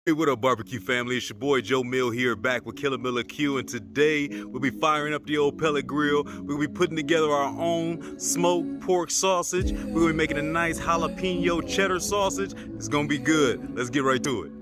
Hey, what up, barbecue family? It's your boy Joe Mill here, back with Killer Miller Q, and today we'll be firing up the old pellet grill. We'll be putting together our own smoked pork sausage. We'll be making a nice jalapeno cheddar sausage. It's gonna be good. Let's get right to it.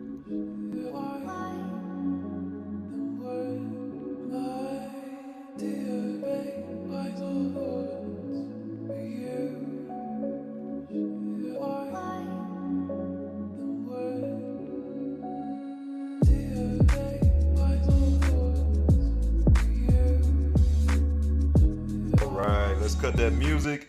Let's cut that music.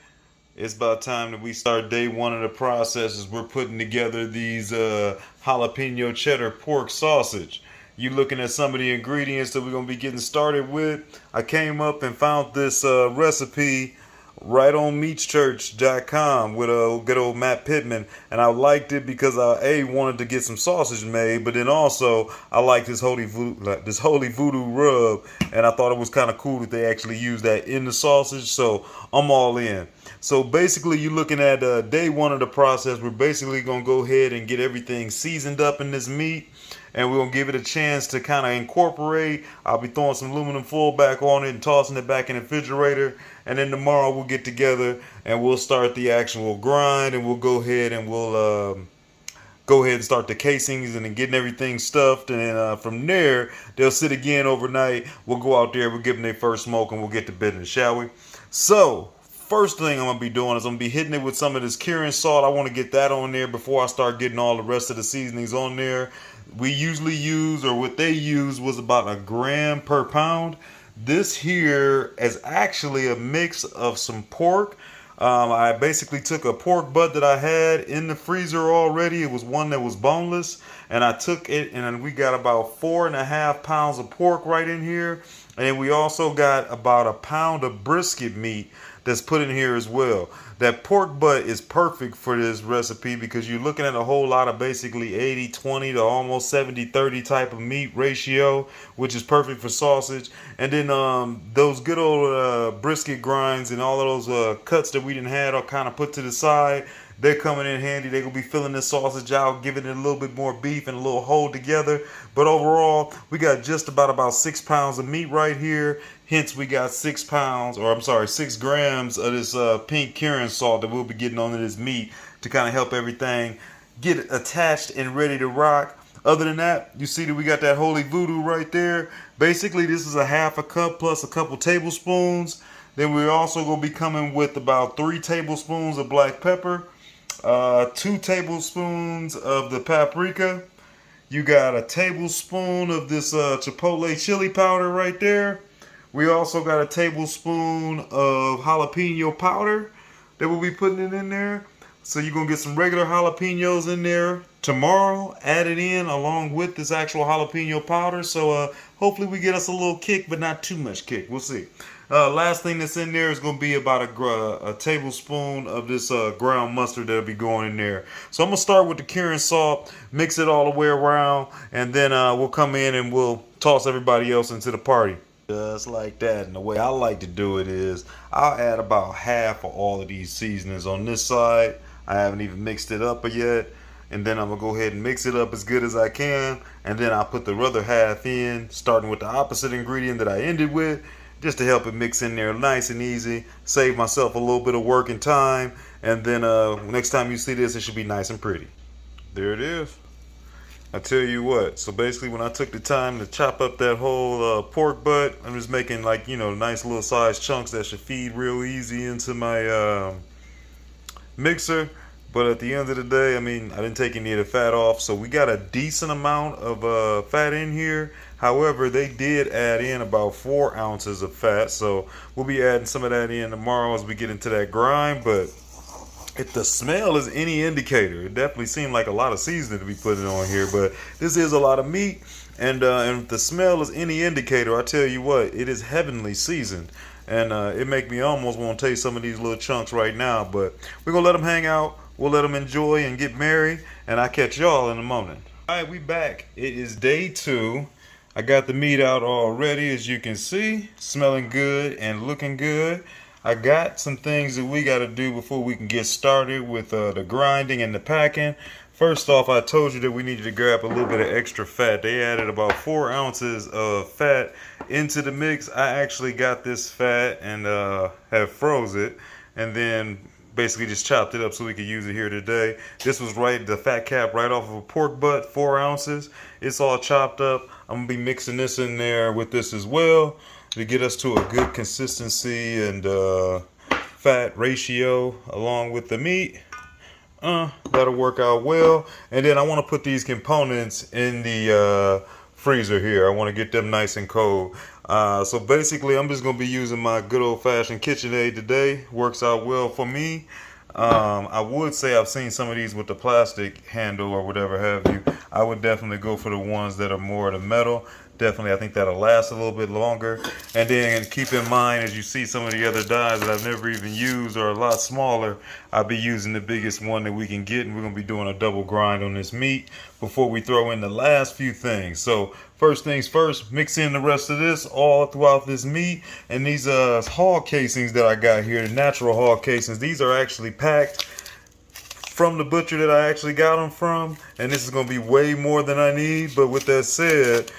It's about time that we start day one of the process as we're putting together these jalapeno cheddar pork sausage. You looking at some of the ingredients that we're going to be getting started with. I came up and found this recipe right on meatschurch.com with good old Matt Pittman, and I liked it because I wanted to get some sausage made, but then also I liked this holy voodoo rub, and I thought it was kind of cool that they actually used that in the sausage, so I'm all in. So basically you're looking at day one of the process. We're basically going to go ahead and get everything seasoned up in this meat, and we're going to give it a chance to kind of incorporate. I'll be throwing some aluminum foil back on it and tossing it back in the refrigerator. And then tomorrow we'll get together and we'll start the actual grind, and we'll go ahead and start the casings and then getting everything stuffed. And then from there, they'll sit again overnight. We'll go out there, we'll give them their first smoke, and we'll get to business, shall we? So first thing I'm going to be doing is I'm going to be hitting it with some of this curing salt. I want to get that on there before I start getting all the rest of the seasonings on there. We usually use, or what they use, was about 1 gram per pound. This here is actually a mix of some pork. I basically took a pork butt that I had in the freezer already. It was one that was boneless, and I took it, and we got about 4.5 pounds of pork right in here. And then we also got about 1 pound of brisket meat that's put in here as well. That pork butt is perfect for this recipe because you're looking at a whole lot of basically 80-20 to almost 70-30 type of meat ratio, which is perfect for sausage. And then those good old brisket grinds and all of those cuts that we didn't have are kind of put to the side. They're coming in handy. They're going to be filling this sausage out, giving it a little bit more beef and a little hold together. But overall, we got just about 6 pounds of meat right here. Hence, we got 6 grams of this pink curing salt that we'll be getting onto this meat to kind of help everything get attached and ready to rock. Other than that, you see that we got that holy voodoo right there. Basically, this is 1/2 cup plus a couple tablespoons. Then we're also going to be coming with about 3 tablespoons of black pepper, 2 tablespoons of the paprika. You got a tablespoon of this chipotle chili powder right there. We also got a tablespoon of jalapeno powder that we'll be putting it in there. So you're going to get some regular jalapenos in there tomorrow, added in along with this actual jalapeno powder. So hopefully we get us a little kick, but not too much kick. We'll see. Last thing that's in there is going to be about a tablespoon of this ground mustard that'll be going in there. So I'm going to start with the curing salt, mix it all the way around, and then we'll come in and we'll toss everybody else into the party. Just like that. And the way I like to do it is I'll add about half of all of these seasonings on this side. I haven't even mixed it up yet. And then I'm going to go ahead and mix it up as good as I can. And then I'll put the other half in, starting with the opposite ingredient that I ended with, just to help it mix in there nice and easy. Save myself a little bit of work and time. And then next time you see this, it should be nice and pretty. There it is. I tell you what, so basically when I took the time to chop up that whole pork butt, I'm just making nice little size chunks that should feed real easy into my mixer. But at the end of the day, I mean, I didn't take any of the fat off, so we got a decent amount of fat in here. However, they did add in about 4 ounces of fat, so we'll be adding some of that in tomorrow as we get into that grind. But if the smell is any indicator, it definitely seemed like a lot of seasoning to be putting on here, but this is a lot of meat, and if the smell is any indicator, I tell you what, it is heavenly seasoned, and it make me almost want to taste some of these little chunks right now. But we're gonna let them hang out, we'll let them enjoy and get merry, and I'll catch y'all in a moment. All right, we back. It is day 2. I got the meat out already, as you can see, smelling good and looking good. I got some things that we got to do before we can get started with the grinding and the packing. First off, I told you that we needed to grab a little bit of extra fat. They added about 4 ounces of fat into the mix. I actually got this fat and have froze it, and then basically just chopped it up so we could use it here today. This was the fat cap right off of a pork butt, 4 ounces. It's all chopped up. I'm gonna be mixing this in there with this as well to get us to a good consistency and fat ratio along with the meat. That'll work out well. And then I want to put these components in the freezer here. I want to get them nice and cold. So basically, I'm just going to be using my good old-fashioned KitchenAid today. Works out well for me. I would say I've seen some of these with the plastic handle or whatever have you. I would definitely go for the ones that are more the metal. Definitely, I think that'll last a little bit longer. And then keep in mind, as you see some of the other dies that I've never even used are a lot smaller, I'll be using the biggest one that we can get, and we're going to be doing a double grind on this meat before we throw in the last few things. So first things first, mix in the rest of this all throughout this meat. And these hog casings that I got here, the natural hog casings, these are actually packed from the butcher that I actually got them from, and this is going to be way more than I need. But with that said,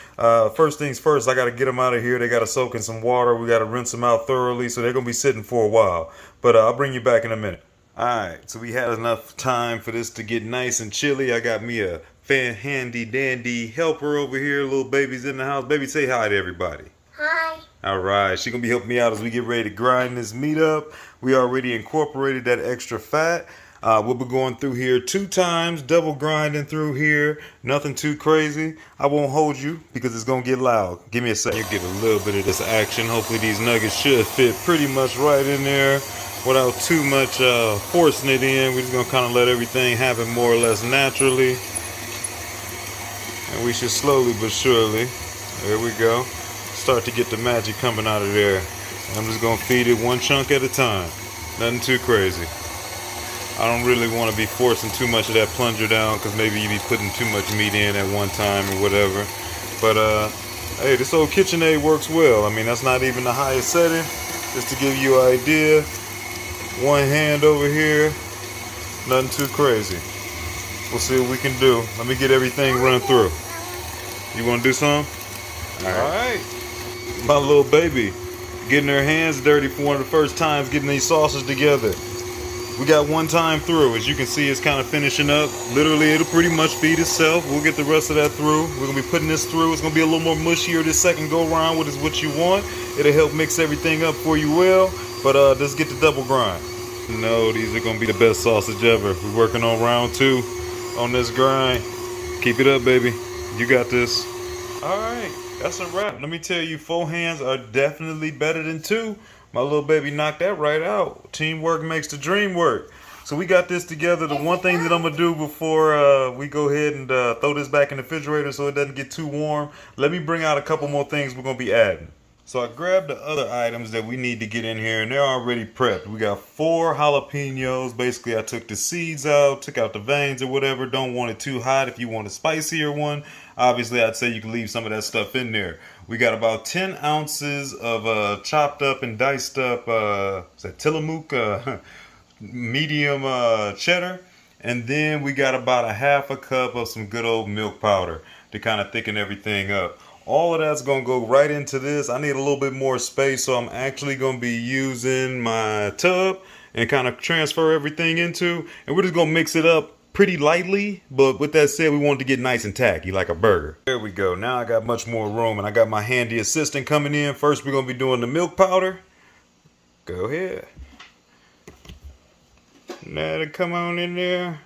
first things first, I got to get them out of here. They got to soak in some water. We got to rinse them out thoroughly, so they're going to be sitting for a while. But I'll bring you back in a minute. Alright, so we had enough time for this to get nice and chilly. I got me a handy dandy helper over here. Little baby's in the house. Baby, say hi to everybody. Hi. Alright, she's going to be helping me out as we get ready to grind this meat up. We already incorporated that extra fat. We'll be going through here 2 times, double grinding through here. Nothing too crazy. I won't hold you because it's going to get loud. Give me a second. You get a little bit of this action. Hopefully these nuggets should fit pretty much right in there without too much forcing it in. We're just going to kind of let everything happen more or less naturally. And we should slowly but surely, there we go, start to get the magic coming out of there. I'm just going to feed it 1 chunk at a time. Nothing too crazy. I don't really want to be forcing too much of that plunger down because maybe you be putting too much meat in at one time or whatever. But hey, this old KitchenAid works well. I mean, that's not even the highest setting. Just to give you an idea, 1 hand over here, nothing too crazy. We'll see what we can do. Let me get everything run through. You want to do some? All right. My little baby getting her hands dirty for one of the first times getting these sauces together. We got 1 time through. As you can see, it's kind of finishing up. Literally, it'll pretty much feed itself. We'll get the rest of that through. We're going to be putting this through. It's going to be a little more mushier this second go around, which is what you want. It'll help mix everything up for you well. But let's get the double grind. No, these are going to be the best sausage ever. We're working on round 2 on this grind. Keep it up, baby. You got this. All right, that's a wrap. Let me tell you, 4 hands are definitely better than 2. My little baby knocked that right out. Teamwork makes the dream work. So we got this together. The one thing that I'm going to do before we go ahead and throw this back in the refrigerator so it doesn't get too warm, let me bring out a couple more things we're going to be adding. So I grabbed the other items that we need to get in here, and they're already prepped. We got 4 jalapenos. Basically, I took the seeds out, took out the veins or whatever. Don't want it too hot. If you want a spicier one, obviously, I'd say you can leave some of that stuff in there. We got about 10 ounces of chopped up and diced up Tillamook medium cheddar. And then we got about a half a cup of some good old milk powder to kind of thicken everything up. All of that's going to go right into this. I need a little bit more space, so I'm actually going to be using my tub and kind of transfer everything into. And we're just going to mix it up pretty lightly, but with that said, we want it to get nice and tacky like a burger. There we go. Now I got much more room, and I got my handy assistant coming in. First, we're going to be doing the milk powder. Go ahead. Now to come on in there.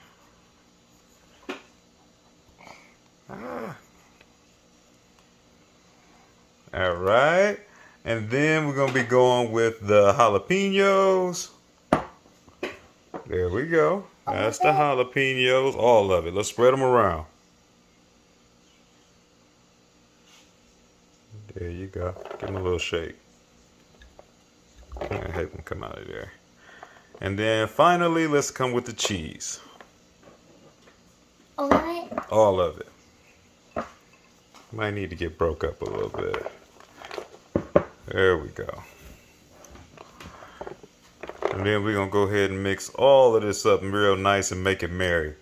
All right. And then we're going to be going with the jalapenos. There we go. That's the jalapenos, all of it. Let's spread them around. There you go. Give them a little shake. And help them come out of there. And then finally, let's come with the cheese. All of it? All of it. Might need to get broke up a little bit. There we go. And then we're going to go ahead and mix all of this up real nice and make it merry.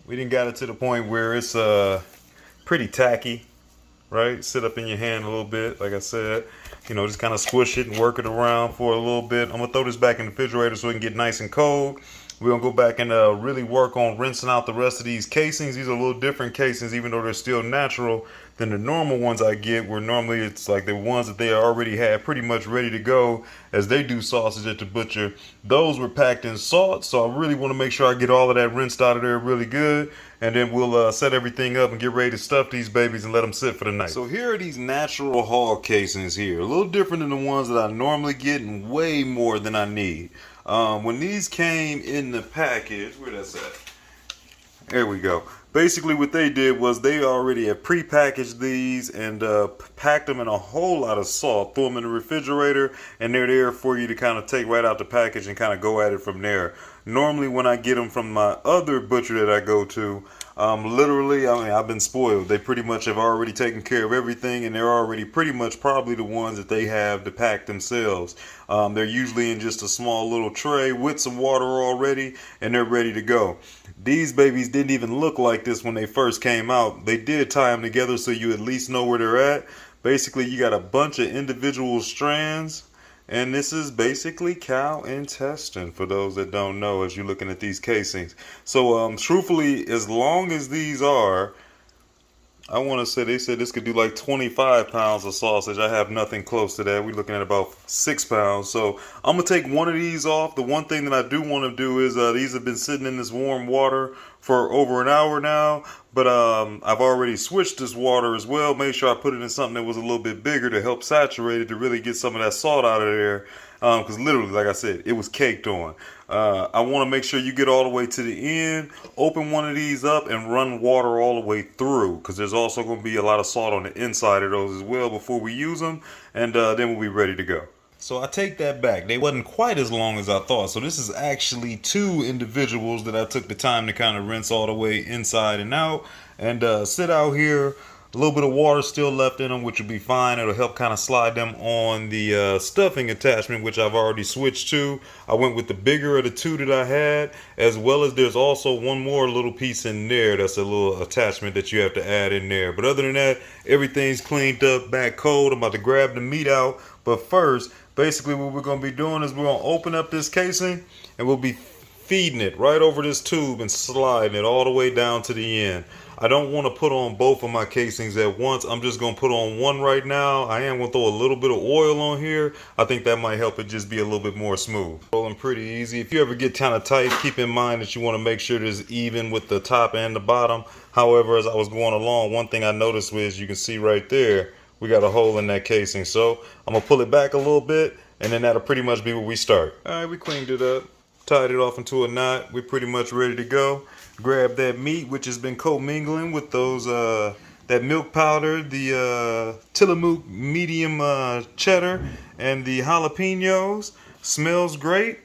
We didn't got it to the point where it's pretty tacky, right? Sit up in your hand a little bit, like I said. You know, just kind of squish it and work it around for a little bit. I'm gonna throw this back in the refrigerator so it can get nice and cold. We're gonna go back and really work on rinsing out the rest of these casings. These are a little different casings, even though they're still natural than the normal ones I get, where normally it's like the ones that they already had pretty much ready to go as they do sausage at the butcher. Those were packed in salt, so I really want to make sure I get all of that rinsed out of there really good, and then we'll set everything up and get ready to stuff these babies and let them sit for the night. So here are these natural hog casings here, a little different than the ones that I normally get and way more than I need. When these came in the package, where that's at? There we go. Basically what they did was they already had pre-packaged these and packed them in a whole lot of salt, threw them in the refrigerator, and they're there for you to kind of take right out the package and kind of go at it from there. Normally when I get them from my other butcher that I go to, literally, I mean, I've been spoiled. They pretty much have already taken care of everything, and they're already pretty much probably the ones that they have to pack themselves. They're usually in just a small little tray with some water already, and they're ready to go. These babies didn't even look like this when they first came out. They did tie them together so you at least know where they're at. Basically, you got a bunch of individual strands, and this is basically cow intestine for those that don't know as you're looking at these casings. So truthfully, as long as these are, I want to say they said this could do like 25 pounds of sausage. I have nothing close to that. We're looking at about 6 pounds. So I'm going to take one of these off. The one thing that I do want to do is these have been sitting in this warm water for over an hour now. But I've already switched this water as well. Made sure I put it in something that was a little bit bigger to help saturate it to really get some of that salt out of there. Because literally, like I said, it was caked on. I want to make sure you get all the way to the end, open one of these up and run water all the way through, because there's also going to be a lot of salt on the inside of those as well before we use them, and then we'll be ready to go. So I take that back. They wasn't quite as long as I thought. So this is actually 2 individuals that I took the time to kind of rinse all the way inside and out, and sit out here. A little bit of water still left in them, which will be fine. It'll help kind of slide them on the stuffing attachment, which I've already switched to. I went with the bigger of the 2 that I had, as well as there's also one more little piece in there that's a little attachment that you have to add in there. But other than that, everything's cleaned up, back cold. I'm about to grab the meat out. But first, basically what we're going to be doing is we're going to open up this casing and we'll be feeding it right over this tube and sliding it all the way down to the end. I don't want to put on both of my casings at once. I'm just going to put on one right now. I am going to throw a little bit of oil on here. I think that might help it just be a little bit more smooth. Rolling pretty easy. If you ever get kind of tight, keep in mind that you want to make sure it's even with the top and the bottom. However, as I was going along, one thing I noticed was you can see right there, we got a hole in that casing. So I'm going to pull it back a little bit, and then that'll pretty much be where we start. All right, we cleaned it up, tied it off into a knot. We're pretty much ready to go. Grab that meat, which has been co-mingling with those that milk powder, the Tillamook medium cheddar, and the jalapenos. Smells great.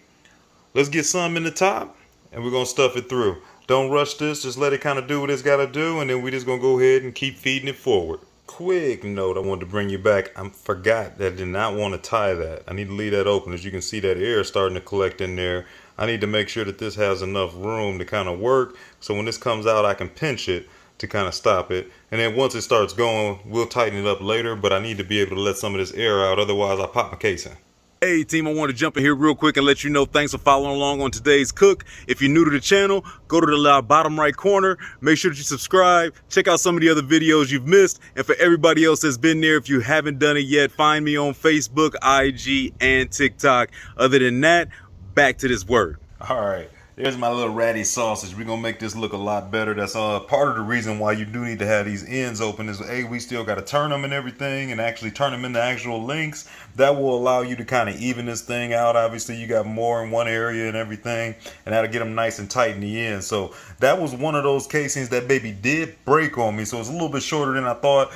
Let's get some in the top, and we're gonna stuff it through. Don't rush this. Just let it kind of do what it's got to do, and then we're just gonna go ahead and keep feeding it forward. Quick note, I wanted to bring you back. I forgot that I did not want to tie that. I need to leave that open. As you can see, that air is starting to collect in there. I need to make sure that this has enough room to kind of work, so when this comes out I can pinch it to kind of stop it, and then once it starts going we'll tighten it up later, but I need to be able to let some of this air out, otherwise I pop my casing. Hey team, I want to jump in here real quick and let you know thanks for following along on today's cook. If you're new to the channel, go to the bottom right corner, make sure that you subscribe, check out some of the other videos you've missed, and for everybody else that's been there, if you haven't done it yet, find me on Facebook, IG, and TikTok. Other than that, back to this word. All right, there's my little ratty sausage. We're gonna make this look a lot better. That's part of the reason why you do need to have these ends open is we still got to turn them and everything, and actually turn them into actual links. That will allow you to kind of even this thing out. Obviously you got more in one area and everything, and that'll get them nice and tight in the end. So that was one of those casings that baby did break on me, so it's a little bit shorter than I thought.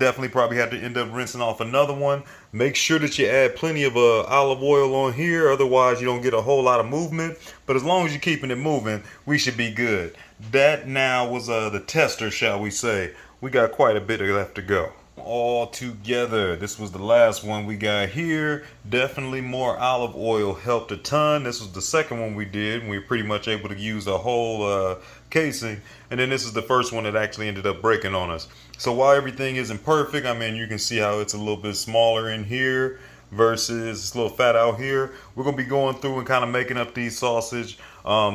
Definitely probably have to end up rinsing off another one. Make sure that you add plenty of olive oil on here, otherwise you don't get a whole lot of movement. But as long as you're keeping it moving, we should be good. That now was the tester, shall we say. We got quite a bit left to go. All together, this was the last one we got here. Definitely more olive oil helped a ton. This was the second one we did. We were pretty much able to use a whole casing, and then this is the first one that actually ended up breaking on us. So while everything isn't perfect, I mean, you can see how it's a little bit smaller in here versus it's a little fat out here. We're gonna be going through and kind of making up these sausage.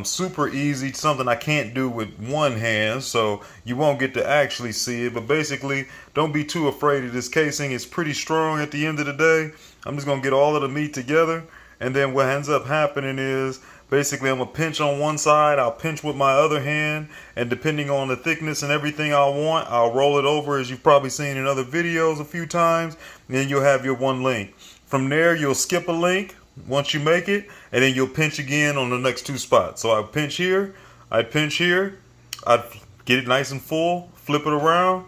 Super easy, something I can't do with one hand, so you won't get to actually see it. But basically, don't be too afraid of this casing. It's pretty strong at the end of the day. I'm just gonna get all of the meat together, and then what ends up happening is basically I'm gonna pinch on one side, I'll pinch with my other hand, and depending on the thickness and everything I want, I'll roll it over, as you've probably seen in other videos a few times, and then you'll have your one link. From there, you'll skip a link once you make it, and then you'll pinch again on the next two spots. So I pinch here, I'd get it nice and full, flip it around,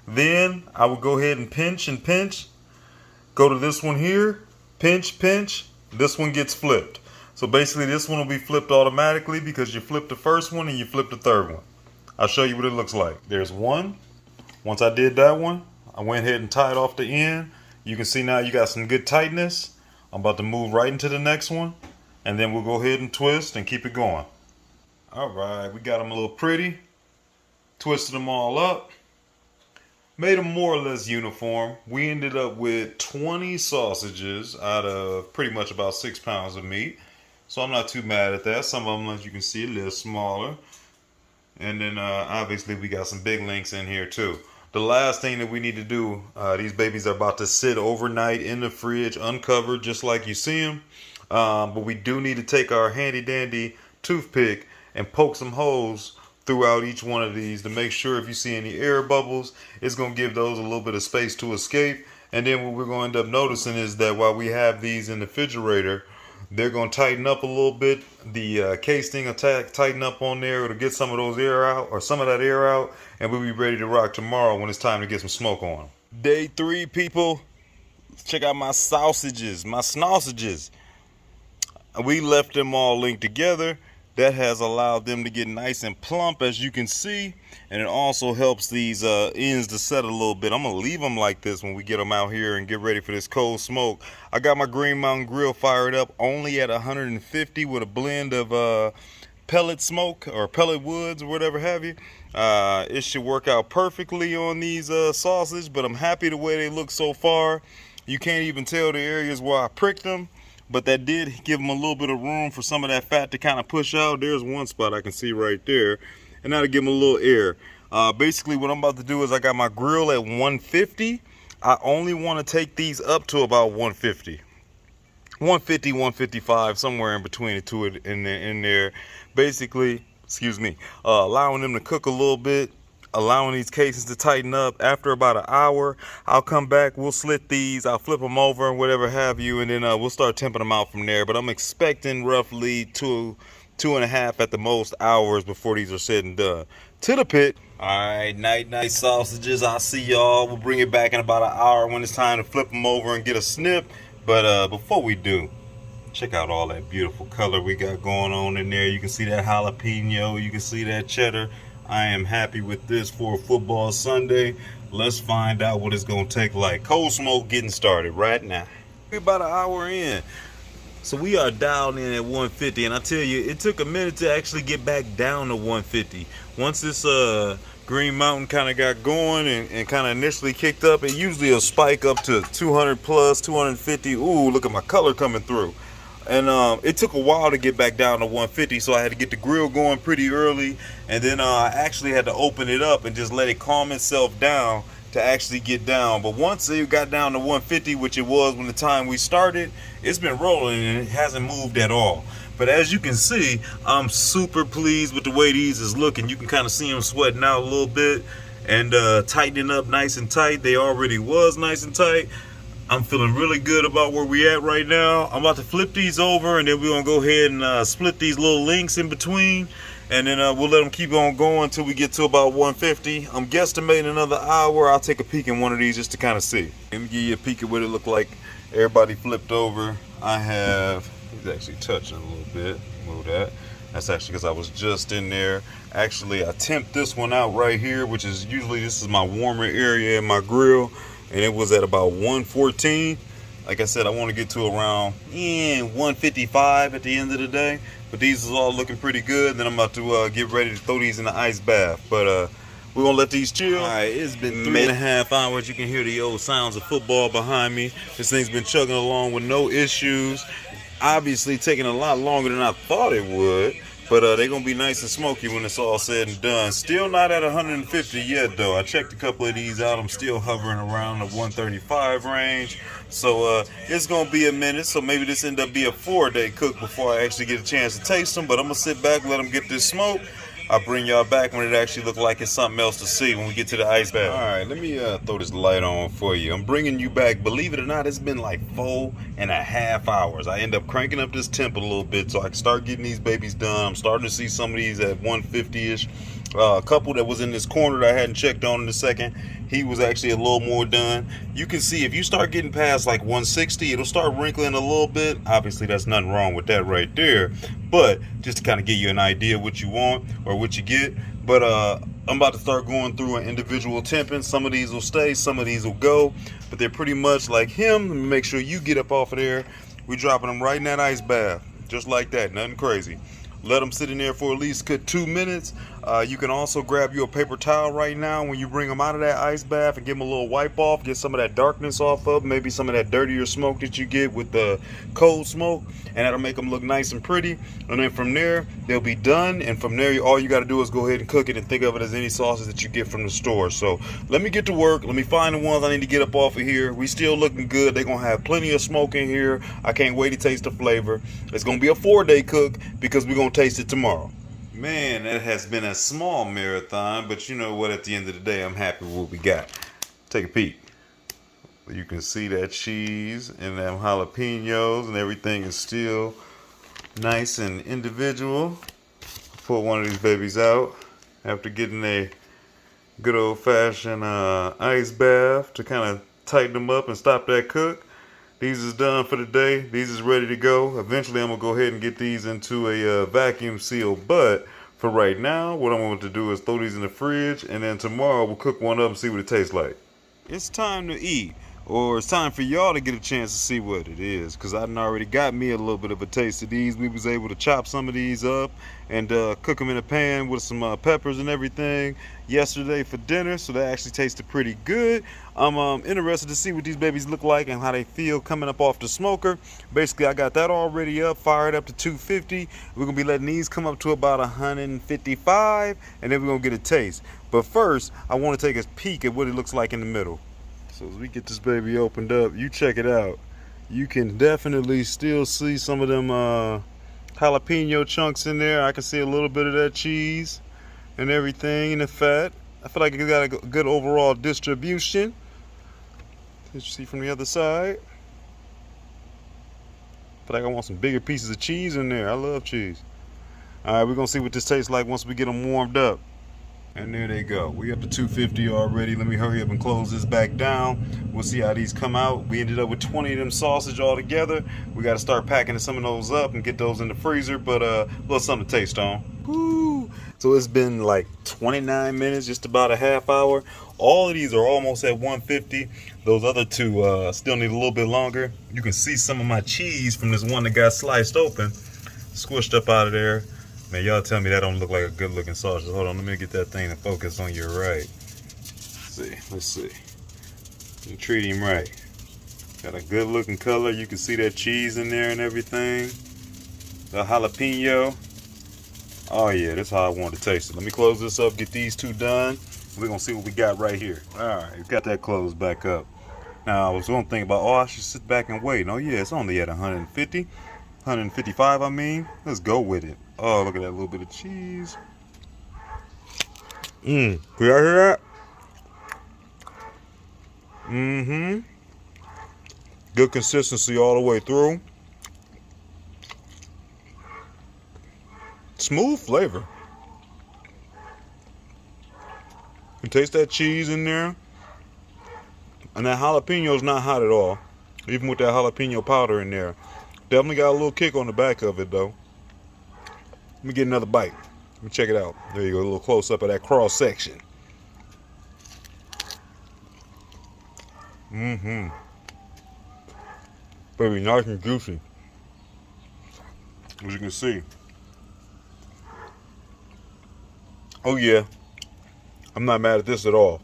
then I would go ahead and pinch, go to this one here, pinch, this one gets flipped. So basically this one will be flipped automatically because you flipped the first one and you flipped the third one. I'll show you what it looks like. There's one. Once I did that one, I went ahead and tied off the end. You can see now you got some good tightness. I'm about to move right into the next one, and then we'll go ahead and twist and keep it going. All right, we got them a little pretty. Twisted them all up. Made them more or less uniform. We ended up with 20 sausages out of pretty much about 6 pounds of meat. So I'm not too mad at that. Some of them, as you can see, a little smaller. And then obviously we got some big links in here too. The last thing that we need to do, these babies are about to sit overnight in the fridge, uncovered, just like you see them. But we do need to take our handy dandy toothpick and poke some holes throughout each one of these to make sure if you see any air bubbles, it's going to give those a little bit of space to escape. And then what we're going to end up noticing is that while we have these in the refrigerator, they're going to tighten up a little bit. The casing will tighten up on there. It'll get some of those air out, or some of that air out, and we'll be ready to rock tomorrow when it's time to get some smoke on. Day 3, people. Let's check out my sausages, my snausages. We left them all linked together. That has allowed them to get nice and plump, as you can see, and it also helps these ends to set a little bit. I'm gonna leave them like this when we get them out here and get ready for this cold smoke. I got my Green Mountain Grill fired up only at 150 with a blend of pellet smoke or pellet woods or whatever have you. It should work out perfectly on these sausage, but I'm happy the way they look so far. You can't even tell the areas where I pricked them, but that did give them a little bit of room for some of that fat to kind of push out. There's one spot I can see right there, and that'll give them a little air. Basically what I'm about to do is I got my grill at 150. I only want to take these up to about 150. 150, 155, somewhere in between the two in there. Basically, excuse me, allowing them to cook a little bit, allowing these casings to tighten up. After about an hour, I'll come back, we'll slit these, I'll flip them over and whatever have you, and then we'll start temping them out from there. But I'm expecting roughly 2.5 at the most hours before these are said and done. To the pit. All right, night sausages. I'll see y'all. We'll bring it back in about an hour when it's time to flip them over and get a snip. But before we do, check out all that beautiful color we got going on in there. You can see that jalapeno, you can see that cheddar. I am happy with this for a football Sunday. Let's find out what it's gonna take like. Cold smoke getting started right now. We're about an hour in. So we are dialed in at 150, and I tell you, it took a minute to actually get back down to 150. Once this Green Mountain kind of got going and kind of initially kicked up, it usually will spike up to 200 plus, 250. Ooh, look at my color coming through. And it took a while to get back down to 150, so I had to get the grill going pretty early, and then I actually had to open it up and just let it calm itself down to actually get down. But once it got down to 150, which it was when the time we started, it's been rolling and it hasn't moved at all. But as you can see, I'm super pleased with the way these is looking. You can kind of see them sweating out a little bit and tightening up nice and tight. They already was nice and tight. I'm feeling really good about where we at right now. I'm about to flip these over, and then we're gonna go ahead and split these little links in between, and then we'll let them keep on going until we get to about 150. I'm guesstimating another hour. I'll take a peek in one of these just to kind of see. Let me give you a peek at what it looked like. Everybody flipped over. I have, he's actually touching a little bit. Move that. That's actually because I was just in there. Actually, I temped this one out right here, which is usually, this is my warmer area in my grill, and it was at about 114. Like I said, I want to get to around 155 at the end of the day. But these is all looking pretty good. Then I'm about to get ready to throw these in the ice bath. But we're gonna let these chill. All right, it's been 3.5 hours. You can hear the old sounds of football behind me. This thing's been chugging along with no issues. Obviously taking a lot longer than I thought it would. But they're going to be nice and smoky when it's all said and done. Still not at 150 yet, though. I checked a couple of these out. I'm still hovering around the 135 range. So it's going to be a minute. So maybe this end up be a 4-day cook before I actually get a chance to taste them. But I'm going to sit back, let them get this smoke. I'll bring y'all back when it actually look like it's something else to see when we get to the ice bath. All right, let me throw this light on for you. I'm bringing you back. Believe it or not, it's been like 4.5 hours. I end up cranking up this temp a little bit so I can start getting these babies done. I'm starting to see some of these at 150-ish. A couple that was in this corner that I hadn't checked on in a second, he was actually a little more done. You can see if you start getting past like 160, it'll start wrinkling a little bit. Obviously, that's nothing wrong with that right there. But just to kind of give you an idea what you want or what you get. But I'm about to start going through an individual temping. Some of these will stay, some of these will go. But they're pretty much like him. Let me make sure you get up off of there. We're dropping them right in that ice bath. Just like that, nothing crazy. Let them sit in there for at least good 2 minutes. You can also grab you a paper towel right now when you bring them out of that ice bath and give them a little wipe off, get some of that darkness off of, maybe some of that dirtier smoke that you get with the cold smoke, and that'll make them look nice and pretty. And then from there, they'll be done. And from there, all you got to do is go ahead and cook it and think of it as any sauces that you get from the store. So let me get to work. Let me find the ones I need to get up off of here. We still looking good. They're going to have plenty of smoke in here. I can't wait to taste the flavor. It's going to be a 4-day cook because we're going to taste it tomorrow. Man, that has been a small marathon, but you know what? At the end of the day, I'm happy with what we got. Take a peek. You can see that cheese and them jalapenos and everything is still nice and individual. Pull one of these babies out after getting a good old-fashioned ice bath to kind of tighten them up and stop that cook. These is done for the day. These is ready to go. Eventually, I'm going to go ahead and get these into a vacuum seal. But for right now, what I'm going to do is throw these in the fridge. And then tomorrow, we'll cook one up and see what it tastes like. It's time to eat. Or it's time for y'all to get a chance to see what it is. Because I done already got me a little bit of a taste of these. We was able to chop some of these up and cook them in a pan with some peppers and everything yesterday for dinner. So that actually tasted pretty good. I'm interested to see what these babies look like and how they feel coming up off the smoker. Basically, I got that already up, fired up to 250. We're going to be letting these come up to about 155. And then we're going to get a taste. But first, I want to take a peek at what it looks like in the middle. So as we get this baby opened up, you check it out. You can definitely still see some of them jalapeno chunks in there. I can see a little bit of that cheese and everything and the fat. I feel like it got a good overall distribution. Let's see from the other side. I feel like I want some bigger pieces of cheese in there. I love cheese. All right, we're going to see what this tastes like once we get them warmed up. And there they go. We up to 250 already. Let me hurry up and close this back down. We'll see how these come out. We ended up with 20 of them sausage all together. We got to start packing some of those up and get those in the freezer. But a little something to taste on. Woo! So it's been like 29 minutes, just about a half hour. All of these are almost at 150. Those other two still need a little bit longer. You can see some of my cheese from this one that got sliced open, squished up out of there. Man, y'all tell me that don't look like a good looking sausage. Hold on, let me get that thing to focus on your right. Let's see. You treat him right. Got a good looking color. You can see that cheese in there and everything. The jalapeno. Oh yeah, that's how I want to taste it. Let me close this up, get these two done. We're gonna see what we got right here. Alright, got that closed back up. Now I was gonna think about, I should sit back and wait. Oh yeah, it's only at 150. 155, I mean. Let's go with it. Oh, look at that little bit of cheese. Can y'all hear that? Good consistency all the way through. Smooth flavor. You can taste that cheese in there. And that jalapeno is not hot at all. Even with that jalapeno powder in there. Definitely got a little kick on the back of it though. Let me get another bite. Let me check it out. There you go, a little close up of that cross section. Baby, nice and juicy. As you can see, Oh yeah, I'm not mad at this at all.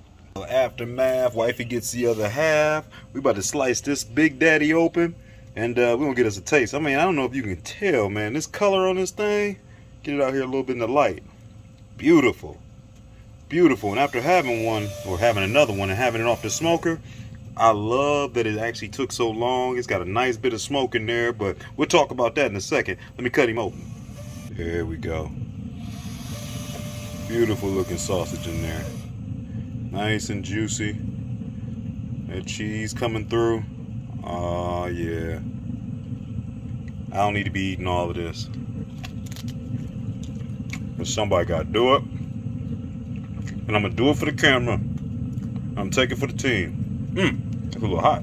Aftermath, wifey gets the other half. We about to slice this big daddy open, and we're gonna get us a taste. I mean, I don't know if you can tell, man. This color on this thing, get it out here a little bit in the light. Beautiful, beautiful. And after having one, or having another one, and having it off the smoker, I love that it actually took so long. It's got a nice bit of smoke in there, but we'll talk about that in a second. Let me cut him open. There we go. Beautiful looking sausage in there. Nice and juicy. That cheese coming through. Oh yeah. I don't need to be eating all of this. But somebody gotta do it. And I'm gonna do it for the camera. I'm taking it for the team. It's a little hot.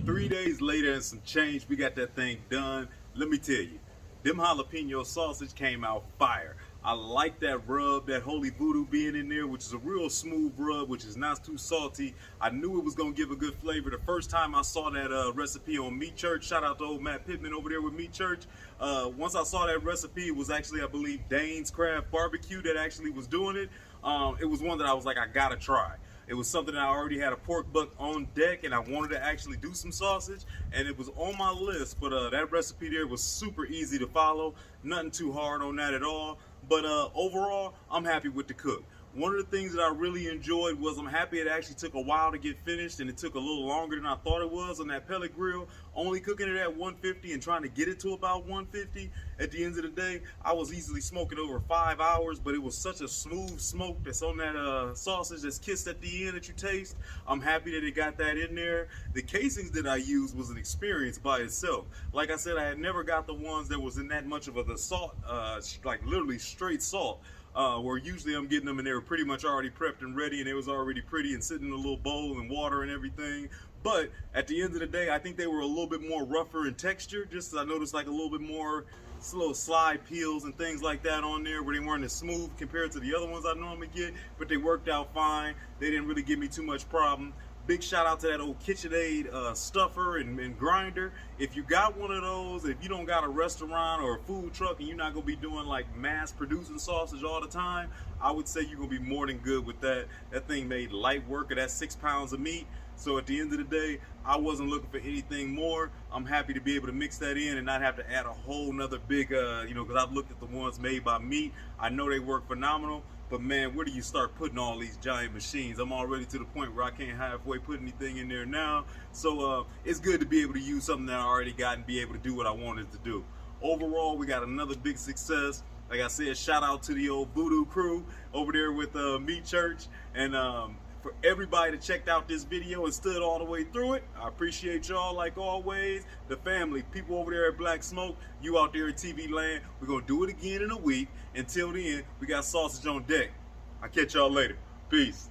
3 days later and some change, we got that thing done. Let me tell you, them jalapeno sausage came out fire. I like that rub, that holy voodoo being in there, which is a real smooth rub, which is not too salty. I knew it was going to give a good flavor. The first time I saw that recipe on Meat Church, shout out to old Matt Pittman over there with Meat Church. Once I saw that recipe, it was actually, I believe, Dane's Craft Barbecue that actually was doing it. It was one that I was like, I gotta try. It was something that I already had a pork butt on deck, and I wanted to actually do some sausage, and it was on my list. But that recipe there was super easy to follow. Nothing too hard on that at all. But overall, I'm happy with the cook. One of the things that I really enjoyed was I'm happy it actually took a while to get finished, and it took a little longer than I thought it was on that pellet grill. Only cooking it at 150 and trying to get it to about 150. At the end of the day, I was easily smoking over 5 hours, but it was such a smooth smoke that's on that sausage that's kissed at the end that you taste. I'm happy that it got that in there. The casings that I used was an experience by itself. Like I said, I had never got the ones that was in that much of the salt, like literally straight salt. Where usually I'm getting them and they were pretty much already prepped and ready, and it was already pretty and sitting in a little bowl and water and everything. But at the end of the day, I think they were a little bit more rougher in texture, just as I noticed like a little bit more little slide peels and things like that on there where they weren't as smooth compared to the other ones I normally get, but they worked out fine. They didn't really give me too much problem. Big shout out to that old KitchenAid stuffer and grinder. If you got one of those, if you don't got a restaurant or a food truck and you're not gonna be doing like mass producing sausage all the time, I would say you're gonna be more than good with that. That thing made light work of that 6 pounds of meat. So at the end of the day, I wasn't looking for anything more. I'm happy to be able to mix that in and not have to add a whole nother big, because I've looked at the ones made by meat. I know they work phenomenal. But man, where do you start putting all these giant machines? I'm already to the point where I can't halfway put anything in there now. So it's good to be able to use something that I already got and be able to do what I wanted to do. Overall, we got another big success. Like I said, shout out to the old Voodoo crew over there with Meat Church. And for everybody that checked out this video and stood all the way through it, I appreciate y'all like always. The family, people over there at Black Smoke, you out there at TV land, we're going to do it again in a week. Until then, we got sausage on deck. I'll catch y'all later. Peace.